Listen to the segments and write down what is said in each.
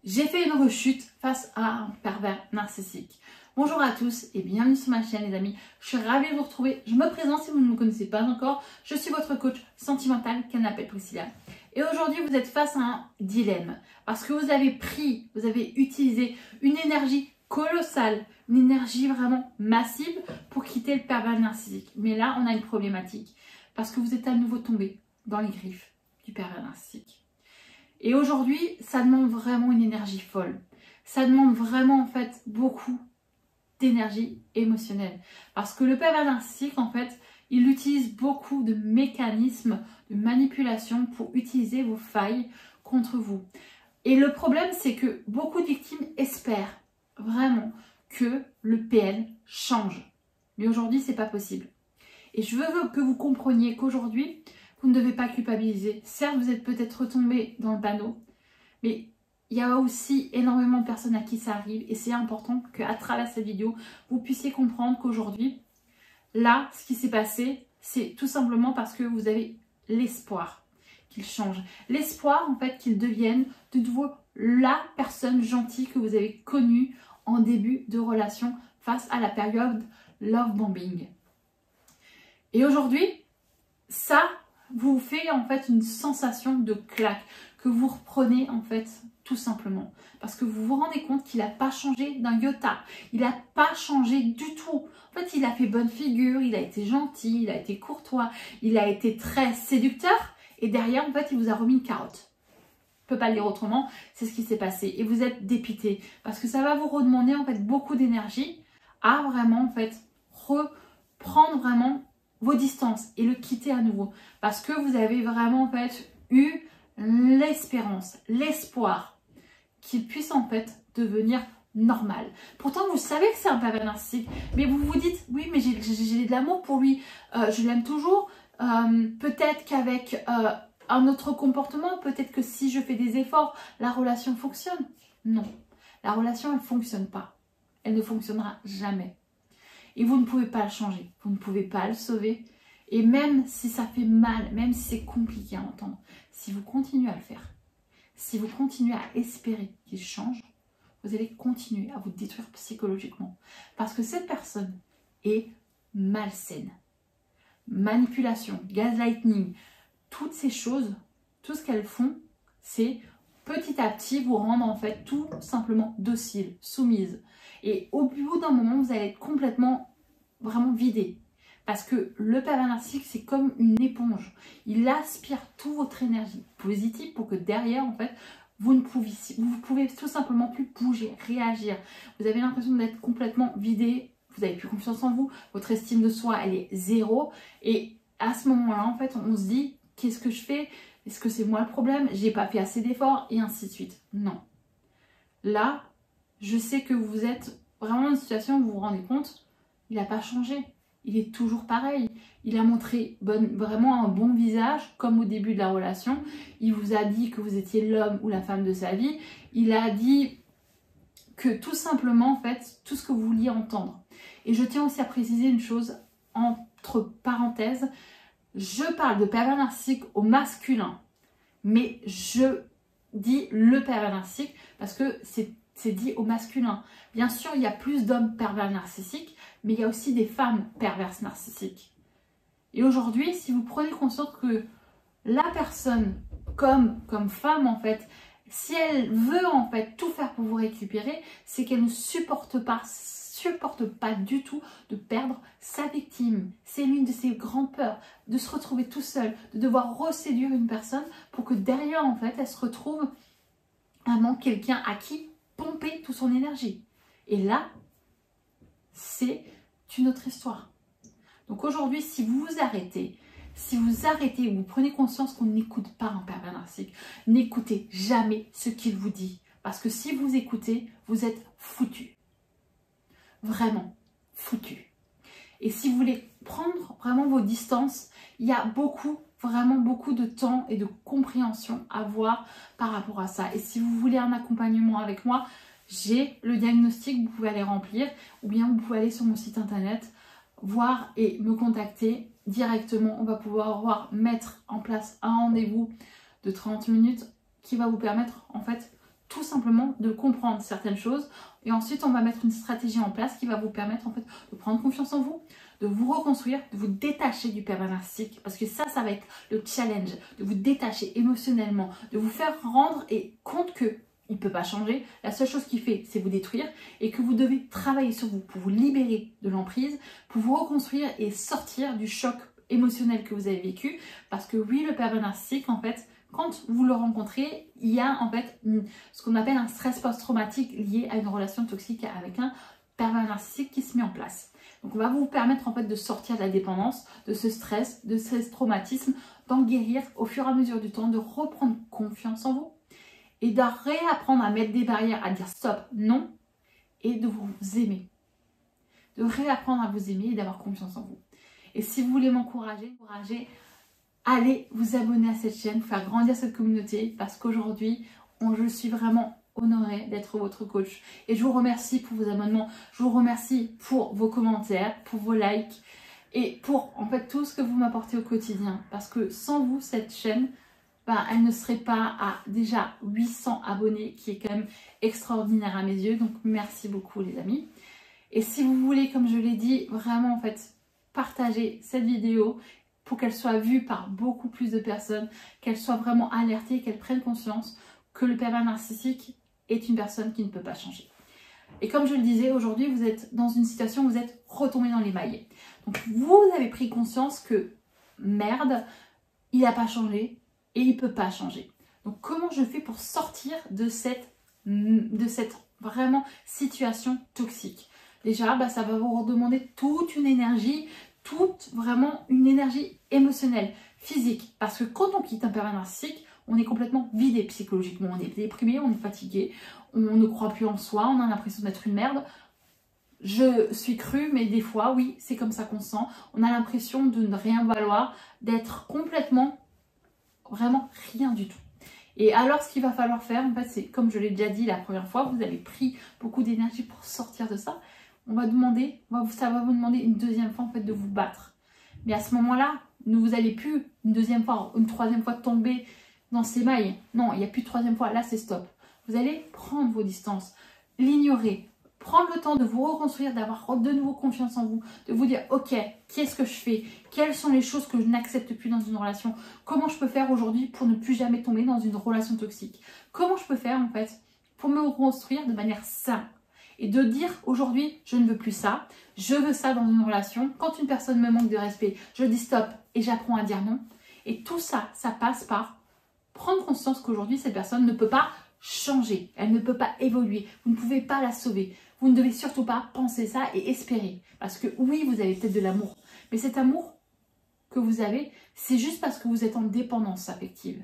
J'ai fait une rechute face à un pervers narcissique. Bonjour à tous et bienvenue sur ma chaîne les amis. Je suis ravie de vous retrouver. Je me présente si vous ne me connaissez pas encore. Je suis votre coach sentimental qu'elle m'appelle Priscilla. Et aujourd'hui vous êtes face à un dilemme. Parce que vous avez utilisé une énergie colossale, une énergie vraiment massive pour quitter le pervers narcissique. Mais là on a une problématique. Parce que vous êtes à nouveau tombé dans les griffes du pervers narcissique. Et aujourd'hui, ça demande vraiment une énergie folle. Ça demande vraiment en fait beaucoup d'énergie émotionnelle. Parce que le pervers narcissique, en fait, il utilise beaucoup de mécanismes de manipulation pour utiliser vos failles contre vous. Et le problème, c'est que beaucoup de victimes espèrent vraiment que le PN change. Mais aujourd'hui, c'est pas possible. Et je veux que vous compreniez qu'aujourd'hui, vous ne devez pas culpabiliser. Certes, vous êtes peut-être retombé dans le panneau, mais il y a aussi énormément de personnes à qui ça arrive et c'est important qu'à travers cette vidéo, vous puissiez comprendre qu'aujourd'hui, là, ce qui s'est passé, c'est tout simplement parce que vous avez l'espoir qu'il change. L'espoir, en fait, qu'il devienne de nouveau la personne gentille que vous avez connue en début de relation face à la période love bombing. Et aujourd'hui, ça vous fait en fait une sensation de claque que vous reprenez en fait tout simplement. Parce que vous vous rendez compte qu'il n'a pas changé d'un iota. Il n'a pas changé du tout. En fait, il a fait bonne figure, il a été gentil, il a été courtois, il a été très séducteur. Et derrière, en fait, il vous a remis une carotte. Je ne peux pas le dire autrement, c'est ce qui s'est passé. Et vous êtes dépité. Parce que ça va vous redemander en fait beaucoup d'énergie à vraiment en fait reprendre vraiment vos distances et le quitter à nouveau. Parce que vous avez vraiment en fait eu l'espérance, l'espoir qu'il puisse en fait devenir normal. Pourtant, vous savez que c'est un pervers narcissique, mais vous vous dites, oui, mais j'ai de l'amour pour lui, je l'aime toujours, peut-être qu'avec un autre comportement, peut-être que si je fais des efforts, la relation fonctionne. Non, la relation, elle ne fonctionne pas. Elle ne fonctionnera jamais. Et vous ne pouvez pas le changer, vous ne pouvez pas le sauver. Et même si ça fait mal, même si c'est compliqué à entendre, si vous continuez à le faire, si vous continuez à espérer qu'il change, vous allez continuer à vous détruire psychologiquement. Parce que cette personne est malsaine. Manipulation, gaslighting, toutes ces choses, tout ce qu'elles font, c'est petit à petit vous rendre en fait tout simplement docile, soumise. Et au bout d'un moment, vous allez être complètement, vraiment vidé. Parce que le pervers narcissique, c'est comme une éponge. Il aspire toute votre énergie positive pour que derrière, en fait, vous pouvez tout simplement plus bouger, réagir. Vous avez l'impression d'être complètement vidé. Vous n'avez plus confiance en vous. Votre estime de soi, elle est zéro. Et à ce moment-là, en fait, on se dit, qu'est-ce que je fais? Est-ce que c'est moi le problème? J'ai pas fait assez d'efforts et ainsi de suite. Non. Là, je sais que vous êtes vraiment dans une situation où vous vous rendez compte, il n'a pas changé. Il est toujours pareil. Il a montré vraiment un bon visage, comme au début de la relation. Il vous a dit que vous étiez l'homme ou la femme de sa vie. Il a dit que tout simplement, en fait, tout ce que vous vouliez entendre. Et je tiens aussi à préciser une chose, entre parenthèses, je parle de pervers narcissique au masculin, mais je dis le pervers narcissique parce que c'est dit au masculin. Bien sûr, il y a plus d'hommes pervers narcissiques, mais il y a aussi des femmes perverses narcissiques. Et aujourd'hui, si vous prenez conscience que la personne, comme femme en fait, si elle veut en fait tout faire pour vous récupérer, c'est qu'elle ne supporte pas du tout de perdre sa victime. C'est l'une de ses grandes peurs, de se retrouver tout seul, de devoir reséduire une personne pour que derrière en fait, elle se retrouve vraiment quelqu'un à qui pomper toute son énergie. Et là, c'est une autre histoire. Donc aujourd'hui, si vous arrêtez, vous prenez conscience qu'on n'écoute pas un pervers narcissique, n'écoutez jamais ce qu'il vous dit. Parce que si vous écoutez, vous êtes foutu. Vraiment foutu. Et si vous voulez prendre vraiment vos distances, il y a vraiment beaucoup de temps et de compréhension à avoir par rapport à ça. Et si vous voulez un accompagnement avec moi, j'ai le diagnostic, vous pouvez aller remplir ou bien vous pouvez aller sur mon site internet, voir et me contacter directement. On va pouvoir mettre en place un rendez-vous de 30 minutes qui va vous permettre en fait tout simplement de comprendre certaines choses. Et ensuite, on va mettre une stratégie en place qui va vous permettre en fait de prendre confiance en vous, de vous reconstruire, de vous détacher du pervers narcissique. Parce que ça va être le challenge, de vous détacher émotionnellement, de vous faire rendre compte que il ne peut pas changer. La seule chose qu'il fait, c'est vous détruire et que vous devez travailler sur vous pour vous libérer de l'emprise, pour vous reconstruire et sortir du choc émotionnel que vous avez vécu. Parce que oui, le pervers narcissique, en fait, quand vous le rencontrez, il y a en fait ce qu'on appelle un stress post-traumatique lié à une relation toxique avec un pervers narcissique qui se met en place. Donc on va vous permettre en fait de sortir de la dépendance, de ce stress, de ce traumatisme, d'en guérir au fur et à mesure du temps, de reprendre confiance en vous et de réapprendre à mettre des barrières, à dire stop, non, et de vous aimer. De réapprendre à vous aimer et d'avoir confiance en vous. Et si vous voulez m'encourager, allez vous abonner à cette chaîne, faire grandir cette communauté parce qu'aujourd'hui, je suis vraiment honorée d'être votre coach. Et je vous remercie pour vos abonnements, je vous remercie pour vos commentaires, pour vos likes et pour en fait tout ce que vous m'apportez au quotidien. Parce que sans vous, cette chaîne, elle ne serait pas à déjà 800 abonnés, qui est quand même extraordinaire à mes yeux. Donc merci beaucoup les amis. Et si vous voulez, comme je l'ai dit, vraiment en fait partager cette vidéo pour qu'elle soit vue par beaucoup plus de personnes, qu'elle soit vraiment alertée, qu'elle prenne conscience que le pervers narcissique est une personne qui ne peut pas changer. Et comme je le disais, aujourd'hui, vous êtes dans une situation où vous êtes retombé dans les mailles. Donc vous avez pris conscience que merde, il n'a pas changé et il ne peut pas changer. Donc comment je fais pour sortir de cette vraiment situation toxique? Déjà, ça va vous demander toute une énergie, vraiment une énergie émotionnelle, physique. Parce que quand on quitte un pervers narcissique, on est complètement vidé psychologiquement. On est déprimé, on est fatigué, on ne croit plus en soi, on a l'impression d'être une merde. Je suis crue, mais des fois, oui, c'est comme ça qu'on se sent. On a l'impression de ne rien valoir, d'être complètement, vraiment rien du tout. Et alors, ce qu'il va falloir faire, en fait, c'est, comme je l'ai déjà dit la première fois, vous avez pris beaucoup d'énergie pour sortir de ça. Ça va vous demander une deuxième fois en fait de vous battre. Mais à ce moment-là, vous n'allez plus une deuxième fois, une troisième fois tomber dans ces mailles. Non, il n'y a plus de troisième fois. Là, c'est stop. Vous allez prendre vos distances, l'ignorer, prendre le temps de vous reconstruire, d'avoir de nouveau confiance en vous, de vous dire ok, qu'est-ce que je fais? Quelles sont les choses que je n'accepte plus dans une relation? Comment je peux faire aujourd'hui pour ne plus jamais tomber dans une relation toxique? Comment je peux faire en fait pour me reconstruire de manière saine? Et de dire aujourd'hui, je ne veux plus ça, je veux ça dans une relation. Quand une personne me manque de respect, je dis stop et j'apprends à dire non. Et tout ça, ça passe par prendre conscience qu'aujourd'hui, cette personne ne peut pas changer. Elle ne peut pas évoluer. Vous ne pouvez pas la sauver. Vous ne devez surtout pas penser ça et espérer. Parce que oui, vous avez peut-être de l'amour. Mais cet amour que vous avez, c'est juste parce que vous êtes en dépendance affective.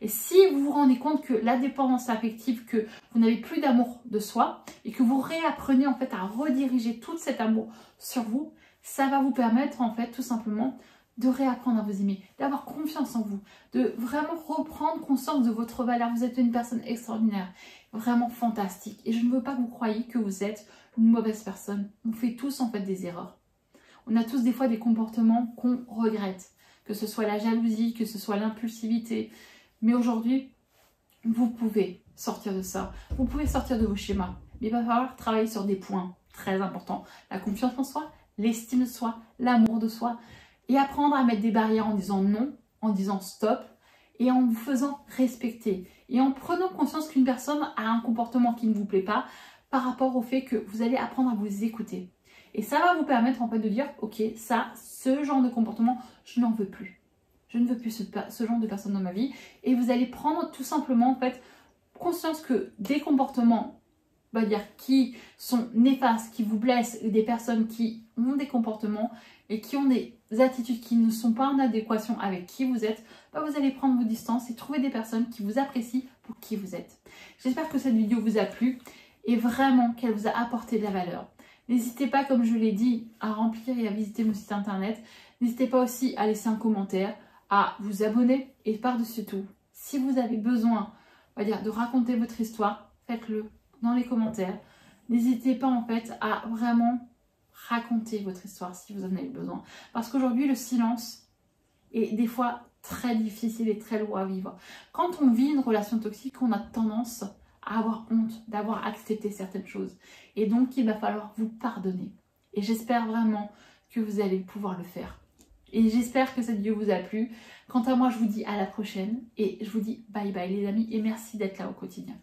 Et si vous vous rendez compte que la dépendance affective, que vous n'avez plus d'amour de soi et que vous réapprenez en fait à rediriger tout cet amour sur vous, ça va vous permettre en fait tout simplement de réapprendre à vous aimer, d'avoir confiance en vous, de vraiment reprendre conscience de votre valeur. Vous êtes une personne extraordinaire, vraiment fantastique. Et je ne veux pas que vous croyiez que vous êtes une mauvaise personne. On fait tous en fait des erreurs. On a tous des fois des comportements qu'on regrette, que ce soit la jalousie, que ce soit l'impulsivité. Mais aujourd'hui, vous pouvez sortir de ça. Vous pouvez sortir de vos schémas. Mais il va falloir travailler sur des points très importants. La confiance en soi, l'estime de soi, l'amour de soi. Et apprendre à mettre des barrières en disant non, en disant stop. Et en vous faisant respecter. Et en prenant conscience qu'une personne a un comportement qui ne vous plaît pas par rapport au fait que vous allez apprendre à vous écouter. Et ça va vous permettre en fait de dire, ok, ce genre de comportement, je n'en veux plus. Je ne veux plus ce genre de personne dans ma vie. Et vous allez prendre tout simplement en fait conscience que des comportements, on va dire, qui sont néfastes, qui vous blessent, des personnes qui ont des comportements et qui ont des attitudes qui ne sont pas en adéquation avec qui vous êtes, vous allez prendre vos distances et trouver des personnes qui vous apprécient pour qui vous êtes. J'espère que cette vidéo vous a plu et vraiment qu'elle vous a apporté de la valeur. N'hésitez pas, comme je l'ai dit, à remplir et à visiter mon site internet. N'hésitez pas aussi à laisser un commentaire, à vous abonner et par-dessus tout, si vous avez besoin, on va dire, de raconter votre histoire, faites-le dans les commentaires. N'hésitez pas en fait à vraiment raconter votre histoire si vous en avez besoin. Parce qu'aujourd'hui, le silence est des fois très difficile et très lourd à vivre. Quand on vit une relation toxique, on a tendance à avoir honte d'avoir accepté certaines choses. Et donc, il va falloir vous pardonner. Et j'espère vraiment que vous allez pouvoir le faire. Et j'espère que cette vidéo vous a plu. Quant à moi, je vous dis à la prochaine. Et je vous dis bye bye les amis. Et merci d'être là au quotidien.